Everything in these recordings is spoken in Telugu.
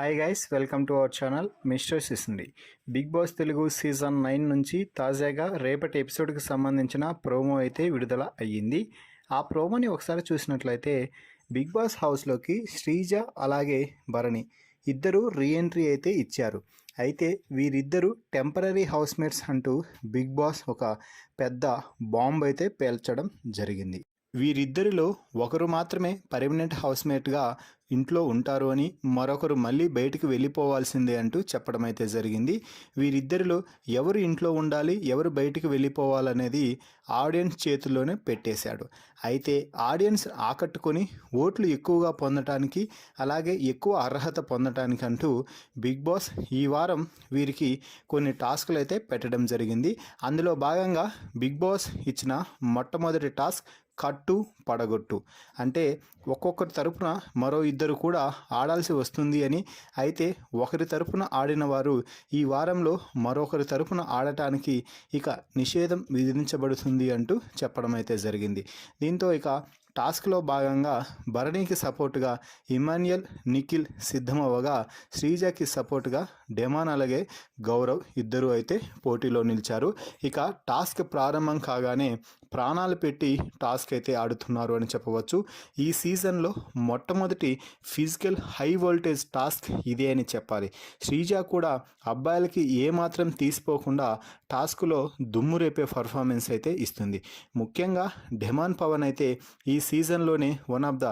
Hi guys, welcome to our channel mister సిసింది. బిగ్ బాస్ తెలుగు సీజన్ 9 నుంచి తాజాగా రేపటి ఎపిసోడ్కి సంబంధించిన ప్రోమో అయితే విడుదల అయ్యింది. ఆ ప్రోమోని ఒకసారి చూసినట్లయితే బిగ్ బాస్ హౌస్లోకి శ్రీజ అలాగే భరణి ఇద్దరు రీఎంట్రీ అయితే ఇచ్చారు. అయితే వీరిద్దరూ టెంపరరీ హౌస్మేట్స్ అంటూ బిగ్ బాస్ ఒక పెద్ద బాంబ్ అయితే పేల్చడం జరిగింది. వీరిద్దరిలో ఒకరు మాత్రమే పర్మనెంట్ హౌస్మేట్గా ఇంట్లో ఉంటారు అని, మరొకరు మళ్ళీ బయటికి వెళ్ళిపోవాల్సిందే అంటూ చెప్పడం అయితే జరిగింది. వీరిద్దరిలో ఎవరు ఇంట్లో ఉండాలి, ఎవరు బయటికి వెళ్ళిపోవాలనేది ఆడియన్స్ చేతుల్లోనే పెట్టేశాడు. అయితే ఆడియన్స్ ఆకట్టుకొని ఓట్లు ఎక్కువగా పొందటానికి, అలాగే ఎక్కువ అర్హత పొందటానికి అంటూ బిగ్ బాస్ ఈ వారం వీరికి కొన్ని టాస్క్లు అయితే పెట్టడం జరిగింది. అందులో భాగంగా బిగ్ బాస్ ఇచ్చిన మొట్టమొదటి టాస్క్ కట్టు పడగొట్టు. అంటే ఒక్కొక్కరి తరపున మరో ఇద్దరు కూడా ఆడాల్సి వస్తుంది అని. అయితే ఒకరి తరపున ఆడిన వారు ఈ వారంలో మరొకరి తరపున ఆడటానికి ఇక నిషేధం విధించబడుతుంది అంటూ చెప్పడం అయితే జరిగింది. దీంతో ఇక టాస్క్లో భాగంగా భరణికి సపోర్టుగా ఇమాన్యుయల్, నిఖిల్ సిద్ధమవ్వగా శ్రీజకి సపోర్టుగా డెమాన్ అలాగే గౌరవ్ ఇద్దరు అయితే పోటీలో నిలిచారు. ఇక టాస్క్ ప్రారంభం కాగానే ప్రాణాలు పెట్టి టాస్క్ అయితే ఆడుతున్నారు అని చెప్పవచ్చు. ఈ సీజన్లో మొట్టమొదటి ఫిజికల్ హై వోల్టేజ్ టాస్క్ ఇదే అని చెప్పాలి. శ్రీజ కూడా అబ్బాయిలకి ఏమాత్రం తీసిపోకుండా టాస్క్లో దుమ్ము రేపే పర్ఫార్మెన్స్ అయితే ఇస్తుంది. ముఖ్యంగా డెమాన్ పవన్ అయితే ఈ సీజన్లోనే one of the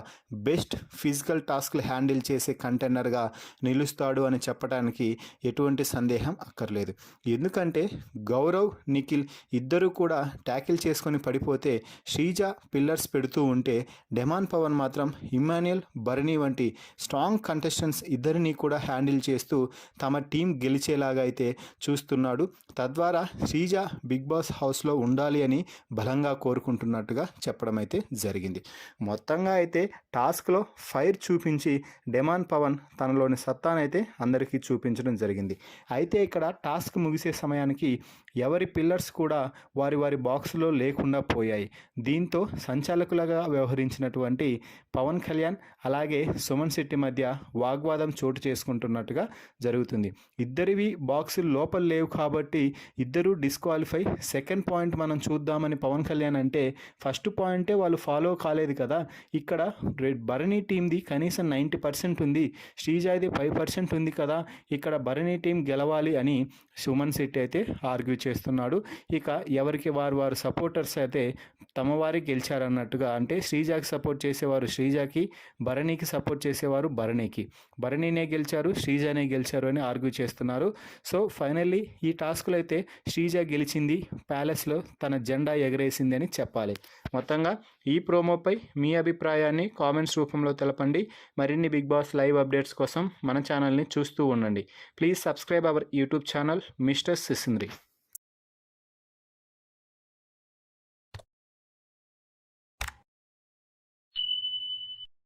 best physical టాస్క్లు హ్యాండిల్ చేసే కంటెండర్గా నిలుస్తాడు అని చెప్పడానికి ఎటువంటి సందేహం అక్కర్లేదు. ఎందుకంటే గౌరవ్, నిఖిల్ ఇద్దరు కూడా ట్యాకిల్ చేసుకొని పడిపోతే శ్రీజ పిల్లర్స్ పెడుతూ ఉంటే, డెమాన్ పవన్ మాత్రం ఇమాన్యుయల్, భరణి వంటి స్ట్రాంగ్ కంటెస్టెంట్స్ ఇద్దరిని కూడా హ్యాండిల్ చేస్తూ తమ టీం గెలిచేలాగా అయితే చూస్తున్నాడు. తద్వారా శ్రీజ బిగ్ బాస్ హౌస్లో ఉండాలి అని బలంగా కోరుకుంటున్నట్టుగా చెప్పడం అయితే జరిగింది. మొత్తంగా అయితే టాస్క్లో ఫైర్ చూపించి డెమాన్ పవన్ తనలోని సత్తానైతే అందరికీ చూపించడం జరిగింది. అయితే ఇక్కడ టాస్క్ ముగిసే సమయానికి ఎవరి పిల్లర్స్ కూడా వారి వారి బాక్స్లో లేకుండా పోయాయి. దీంతో సంచాలకులుగా వ్యవహరించినటువంటి పవన్ కళ్యాణ్ అలాగే సుమన్ శెట్టి మధ్య వాగ్వాదం చోటు చేసుకుంటున్నట్టుగా జరుగుతుంది. ఇద్దరివి బాక్సులు లోపల లేవు కాబట్టి ఇద్దరు డిస్క్వాలిఫై. సెకండ్ పాయింట్ మనం చూద్దామని పవన్ కళ్యాణ్ అంటే, ఫస్ట్ పాయింటే వాళ్ళు ఫాలో కాలేదు కదా. ఇక్కడ భరణి టీంది కనీసం 90% ఉంది, శ్రీజాది 5% ఉంది కదా, ఇక్కడ భరణి టీం గెలవాలి అని సుమన్ శెట్టి అయితే ఆర్గ్యూ చేస్తున్నాడు. ఇక ఎవరికి వారు సపోర్టర్స్ అయితే తమ వారి గెలిచారన్నట్టుగా, అంటే శ్రీజాకి సపోర్ట్ చేసేవారు శ్రీజాకి, భరణికి సపోర్ట్ చేసేవారు భరణికి, భరణినే గెలిచారు శ్రీజానే గెలిచారు అని ఆర్గ్యూ చేస్తున్నారు. సో ఫైనల్లీ ఈ టాస్క్లో అయితే శ్రీజ గెలిచింది, ప్యాలెస్లో తన జెండా ఎగరేసింది అని చెప్పాలి. మొత్తంగా ఈ ప్రోమోపై మీ అభిప్రాయాన్ని కామెంట్స్ రూపంలో తెలపండి. మరిన్ని బిగ్ బాస్ లైవ్ అప్డేట్స్ కోసం మన ఛానల్ని చూస్తూ ఉండండి. Please subscribe our YouTube channel mister సిసింద్రి.